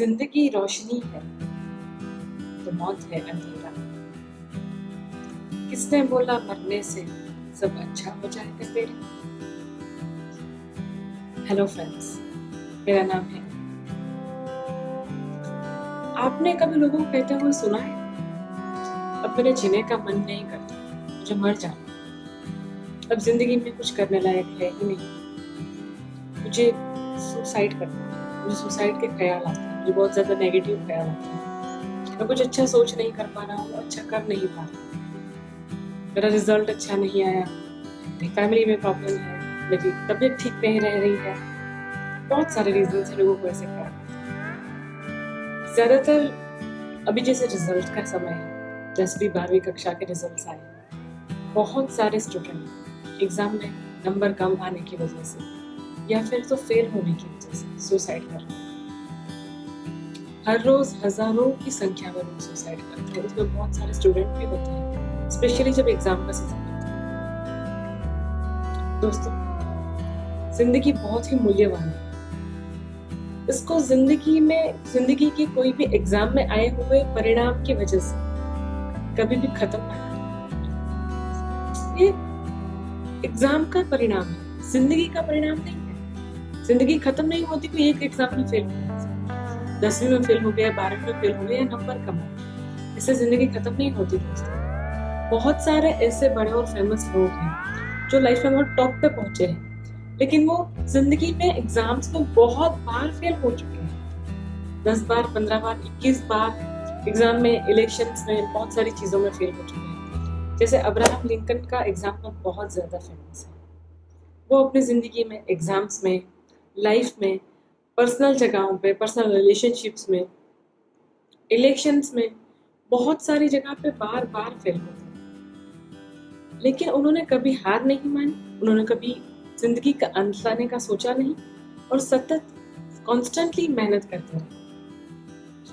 जिंदगी रोशनी है तो मौत है अंधेरा। किसने बोला मरने से सब अच्छा हो जाएगा तेरे। हेलो फ्रेंड्स, मेरा नाम है। आपने कभी लोगों को कहते हुए सुना है, अब मेरे जीने का मन नहीं करता, मुझे मर जाना, अब जिंदगी में कुछ करने लायक है ही नहीं, मुझे सुसाइड करना है, मुझे सुसाइड के ख्याल आते हैं, मुझे बहुत ज्यादा नेगेटिव ख्याल आते हैं, मैं कुछ अच्छा सोच नहीं कर पा रहा हूँ, अच्छा कर नहीं पा रहा, मेरा रिजल्ट अच्छा नहीं आया, मेरी फैमिली में प्रॉब्लम है, मेरी तबीयत ठीक नहीं रह रही है। बहुत सारे रीजन है लोगों को ऐसे ख्याल। ज्यादातर अभी जैसे रिजल्ट का समय है, 10वीं 12वीं कक्षा के रिजल्ट्स आए, बहुत सारे स्टूडेंट एग्जाम में नंबर कम आने की वजह से या फिर तो फेल होने की वजह से सुसाइड कर रहे हैं। हर रोज हजारों की संख्या में लोग सुसाइड करते हैं, उसमें बहुत सारे स्टूडेंट भी होते हैं, स्पेशली जब एग्जाम का सीजन होता है। दोस्तों, जिंदगी बहुत ही मूल्यवान है, इसको जिंदगी की कोई भी एग्जाम में आए हुए परिणाम की वजह से कभी भी खत्म ना करें। ये एग्जाम का परिणाम है, जिंदगी का परिणाम नहीं है। जिंदगी खत्म नहीं होती कोई एक एग्जाम में फेल हो, 10वीं में फेल हो गया, 12वीं में फेल हो गया, नंबर कम हो, इससे जिंदगी खत्म नहीं होती दोस्तों। बहुत सारे ऐसे बड़े और फेमस लोग हैं जो लाइफ में बहुत टॉप पे पहुंचे हैं, लेकिन वो जिंदगी में एग्जाम्स में बहुत बार फेल हो चुके हैं। 10 बार, 15 बार, 21 बार एग्जाम में, इलेक्शंस में, बहुत सारी चीजों में फेल हो चुके हैं। जैसे अब्राहम लिंकन का एग्जाम्पल बहुत ज्यादा फेमस है। वो अपनी जिंदगी में, एग्जाम्स में, लाइफ में, पर्सनल जगहों पे, पर्सनल रिलेशनशिप्स में, इलेक्शंस में, बहुत सारी जगह पे बार बार फेल होते हैं, लेकिन उन्होंने कभी हार नहीं मानी, उन्होंने कभी जिंदगी का अंत लाने का सोचा नहीं और सतत कॉन्स्टेंटली मेहनत करते रहे।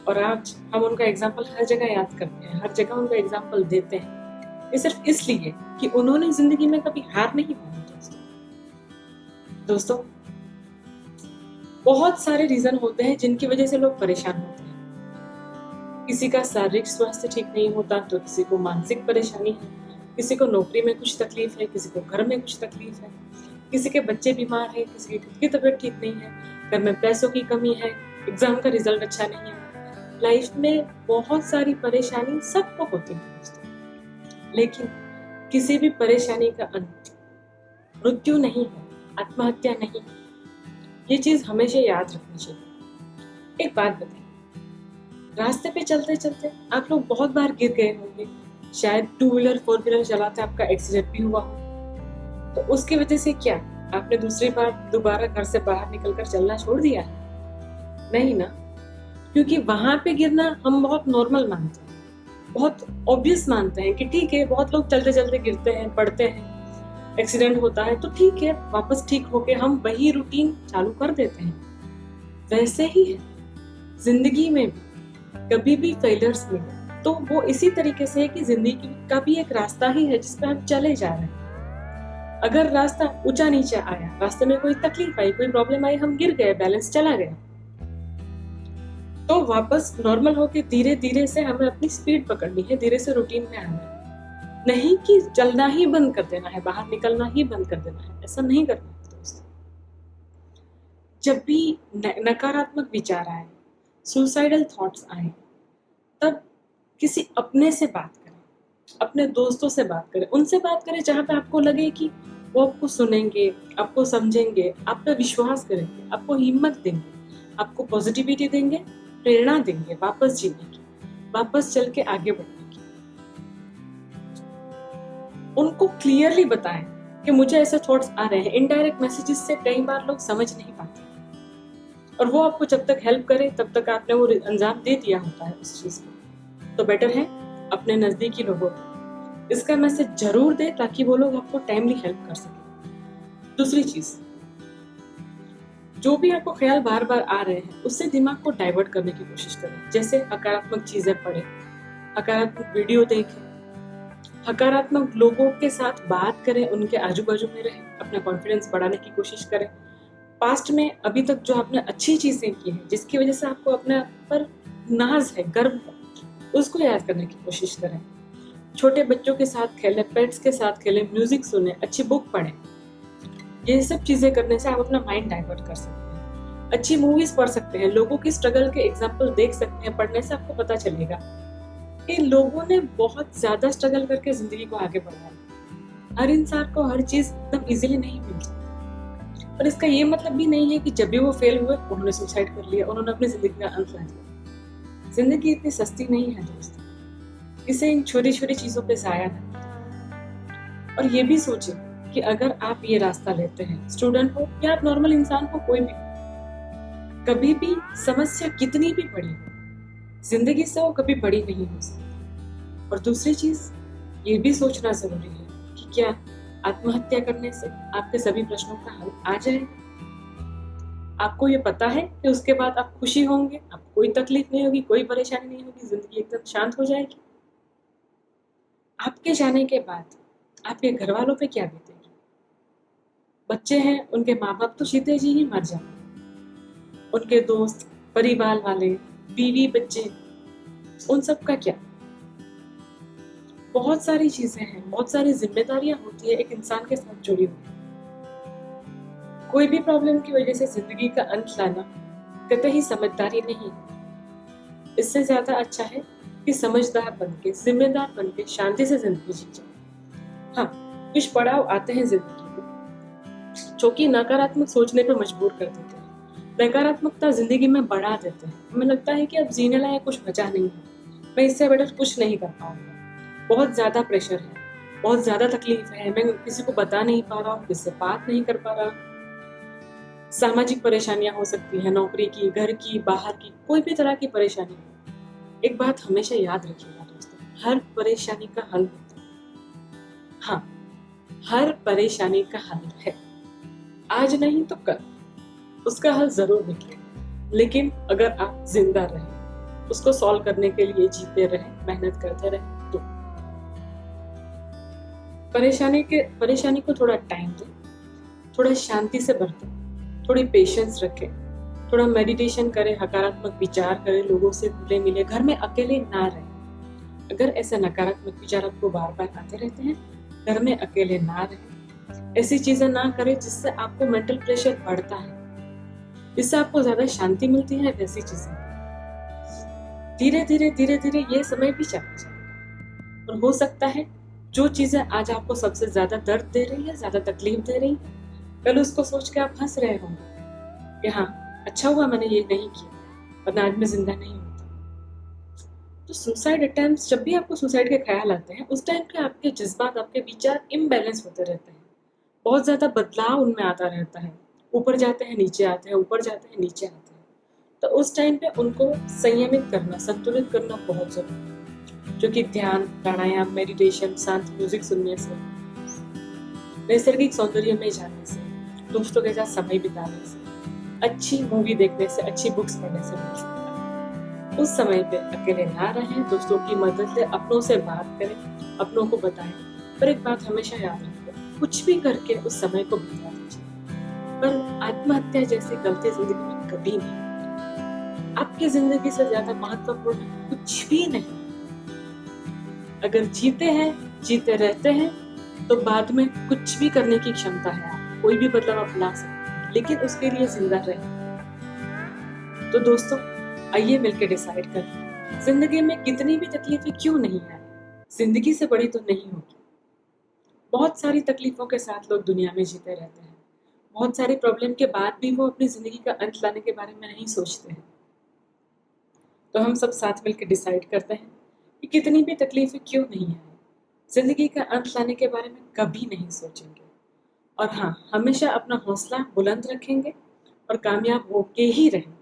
और आज हम उनका एग्जाम्पल हर जगह याद करते हैं, हर जगह उनका एग्जाम्पल देते हैं। ये सिर्फ इसलिए कि उन्होंने जिंदगी में कभी हार नहीं मानी। दोस्तों, बहुत सारे रीजन होते हैं जिनकी वजह से लोग परेशान होते हैं। किसी का शारीरिक स्वास्थ्य ठीक नहीं होता तो किसी को मानसिक परेशानी है, किसी को नौकरी में कुछ तकलीफ है, किसी को घर में कुछ तकलीफ है, किसी के बच्चे बीमार है, किसी की खुद की तबीयत ठीक नहीं है, घर में पैसों की कमी है, एग्जाम का रिजल्ट अच्छा नहीं है। लाइफ में बहुत सारी परेशानी सबको होती है दोस्तों, लेकिन किसी भी परेशानी का अंत मृत्यु नहीं है, आत्महत्या नहीं। ये चीज हमेशा याद रखनी चाहिए। एक बात बताइए, रास्ते पे चलते चलते आप लोग बहुत बार गिर गए होंगे, शायद 2 व्हीलर 4 व्हीलर चलाते आपका एक्सीडेंट भी हुआ हो, तो उसकी वजह से क्या आपने दूसरी बार दोबारा घर से बाहर निकलकर चलना छोड़ दिया है? नहीं ना, क्योंकि वहां पे गिरना हम बहुत नॉर्मल मानते हैं, बहुत ऑब्वियस मानते हैं कि ठीक है, बहुत लोग चलते चलते गिरते हैं, पड़ते हैं, एक्सीडेंट होता है तो ठीक है, वापस ठीक होके हम वही रूटीन चालू कर देते हैं। वैसे ही है जिंदगी में भी, कभी भी फेलियर्स मिले तो वो इसी तरीके से है कि जिंदगी का भी एक रास्ता ही है जिस पे हम चले जा रहे हैं। अगर रास्ता ऊंचा नीचे आया, रास्ते में कोई तकलीफ आई, कोई प्रॉब्लम आई, हम गिर गए, बैलेंस चला गया, तो वापस नॉर्मल होके धीरे धीरे से हमें अपनी स्पीड पकड़नी है, धीरे से रूटीन में आना है। नहीं कि चलना ही बंद कर देना है, बाहर निकलना ही बंद कर देना है, ऐसा नहीं करना है दोस्तों। जब भी नकारात्मक विचार आए, सुसाइडल थॉट्स आए, तब किसी अपने से बात करें, अपने दोस्तों से बात करें, उनसे बात करें जहां पे आपको लगे कि वो आपको सुनेंगे, आपको समझेंगे, आप पे विश्वास करेंगे, आपको हिम्मत देंगे, आपको पॉजिटिविटी देंगे, प्रेरणा देंगे वापस जीने की, वापस चल के आगे बढ़ने की। उनको क्लियरली बताएं कि मुझे ऐसे थॉट्स आ रहे हैं। इनडायरेक्ट मैसेजेस से कई बार लोग समझ नहीं पाते, और वो आपको जब तक हेल्प करे तब तक आपने वो अंजाम दे दिया होता है उस चीज को। तो बेटर है अपने नजदीकी लोगों को इसका मैसेज जरूर दे, ताकि वो लोग आपको टाइमली हेल्प कर सके। दूसरी चीज, जो भी आपको ख्याल बार बार आ रहे हैं उससे दिमाग को डाइवर्ट करने की कोशिश करें। जैसे हकारात्मक चीजें पढ़ें, हकारात्मक वीडियो देखें, हकारात्मक लोगों के साथ बात करें, उनके आजू बाजू में रहें, अपना कॉन्फिडेंस बढ़ाने की कोशिश करें। पास्ट में अभी तक जो आपने अच्छी चीजें की हैं, जिसकी वजह से आपको अपने पर नाज है, गर्व है, उसको याद करने की कोशिश करें। छोटे बच्चों के साथ खेलें, पेट्स के साथ खेलें, म्यूजिक सुने, अच्छी बुक पढ़ें। ये सब चीजें करने से आप अपना माइंड डाइवर्ट कर सकते हैं। अच्छी मूवीज पढ़ सकते हैं, लोगों की स्ट्रगल के एग्जाम्पल देख सकते हैं। पढ़ने से आपको पता चलेगा कि लोगों ने बहुत ज्यादा स्ट्रगल करके जिंदगी को आगे बढ़ाया। हर इंसान को हर चीज एकदम इजीली नहीं मिल जाती, पर इसका ये मतलब भी नहीं है कि जब भी वो फेल हुए उन्होंने सुसाइड कर लिया, उन्होंने अपनी जिंदगी का अंत ला दिया। जिंदगी इतनी सस्ती नहीं है दोस्तों, इसे इन छोटी छोटी चीजों पे जाया न करें। और ये भी सोचें कि अगर आप ये रास्ता लेते हैं, स्टूडेंट हो या आप नॉर्मल इंसान हो, कोई भी, कभी भी समस्या कितनी भी बड़ी हो, जिंदगी से वो कभी बड़ी नहीं हो सकती। और दूसरी चीज ये भी सोचना जरूरी है कि क्या आत्महत्या करने से आपके सभी प्रश्नों का हल आ जाएगा। आपको ये पता है कि उसके बाद आप खुशी होंगे, आपको कोई तकलीफ नहीं होगी, कोई परेशानी नहीं होगी, जिंदगी एकदम शांत हो जाएगी। आपके जाने के बाद आपके घर वालों पे क्या बीतेगी? बच्चे हैं, उनके माँ बाप तो जीते जी ही मर जाएंगे, उनके दोस्त, परिवार वाले, बीवी, बच्चे, उन सब का क्या? बहुत सारी चीजें हैं, बहुत सारी जिम्मेदारियां होती है एक इंसान के साथ जुड़ी हुई। कोई भी प्रॉब्लम की वजह से जिंदगी का अंत लाना कतई समझदारी नहीं है। इससे ज्यादा अच्छा है कि समझदार बनके, जिम्मेदार बनके शांति से जिंदगी जी जाए। हाँ, कुछ पड़ाव आते हैं जिंदगी में जो कि नकारात्मक सोचने पर मजबूर कर देते हैं। नकारात्मकता जिंदगी में बढ़ा देते हैं। हमें लगता है कि अब जीने लायक कुछ बचा नहीं है, मैं इससे बेटर कुछ नहीं कर पाऊंगा, बहुत ज्यादा प्रेशर है, बहुत ज्यादा तकलीफ है, मैं किसी को बता नहीं पा रहा हूँ, किससे बात नहीं कर पा रहा। सामाजिक परेशानियां हो सकती हैं, नौकरी की, घर की, बाहर की, कोई भी तरह की परेशानी हो। एक बात हमेशा याद रखिएगा दोस्तों, हर परेशानी का हल होता है। हाँ, हर परेशानी का हल है, आज नहीं तो कल उसका हल जरूर निकलेगा। लेकिन अगर आप जिंदा रहे, उसको सॉल्व करने के लिए जीते रहे, मेहनत करते रहे, तो परेशानी को थोड़ा टाइम दें, थोड़ा शांति से बरतें, थोड़ी पेशेंस रखें, थोड़ा मेडिटेशन करें, सकारात्मक विचार करें, लोगों से घुले मिले, घर में अकेले ना रहें। अगर ऐसे नकारात्मक विचार आपको बार बार आते रहते हैं, घर में अकेले ना रहें। ऐसी चीजें ना करें जिससे आपको मेंटल प्रेशर बढ़ता है, इससे आपको ज्यादा शांति मिलती है। वैसी चीजें धीरे धीरे ये समय भी चला जाएगा। और हो सकता है जो चीजें आज आपको सबसे ज्यादा दर्द दे रही है, ज्यादा तकलीफ दे रही है, कल उसको सोच के आप हंस रहे होंगे कि हाँ, अच्छा हुआ मैंने ये नहीं किया, वरना आज मैं जिंदा नहीं होता। तो सुसाइड अटेम्प्ट्स, जब भी आपको सुसाइड के ख्याल आते हैं, उस टाइम पे आपके जज्बात, आपके विचार इम्बैलेंस होते रहते हैं, बहुत ज्यादा बदलाव उनमें आता रहता है, ऊपर जाते हैं, नीचे आते हैं, ऊपर जाते हैं, नीचे आते हैं। तो उस टाइम पे उनको संयमित करना, संतुलित करना बहुत जरूरी है, जो कि ध्यान, प्राणायाम, मेडिटेशन, शांत म्यूजिक सुनने से, नैसर्गिक सौंदर्य में जाने से, दोस्तों के साथ समय बिताने से, अच्छी मूवी देखने से, अच्छी बुक्स पढ़ने से मिल सकता है। उस समय पे अकेले ना रहें, दोस्तों की मदद ले, अपनों से बात करें, अपनों को बताएं। पर एक बात हमेशा याद रखें, कुछ भी करके उस समय को बिता दीजिए, पर आत्महत्या जैसी गलती जिंदगी में कभी नहीं। आपकी जिंदगी से ज्यादा महत्वपूर्ण कुछ भी नहीं। अगर जीते हैं, जीते रहते हैं, तो बाद में कुछ भी करने की क्षमता है, आप कोई भी बदलाव आप ला सकते हैं, लेकिन उसके लिए जिंदा रहें। तो दोस्तों, आइए मिलकर डिसाइड करें, जिंदगी में कितनी भी तकलीफें क्यों नहीं आए, जिंदगी से बड़ी तो नहीं होगी। बहुत सारी तकलीफों के साथ लोग दुनिया में जीते रहते हैं, बहुत सारी प्रॉब्लम के बाद भी वो अपनी जिंदगी का अंत लाने के बारे में नहीं सोचते हैं। तो हम सब साथ मिलकर डिसाइड करते हैं कि कितनी भी तकलीफें क्यों नहीं आए, जिंदगी का अंत लाने के बारे में कभी नहीं सोचेंगे। और हाँ, हमेशा अपना हौसला बुलंद रखेंगे और कामयाब होके ही रहेंगे।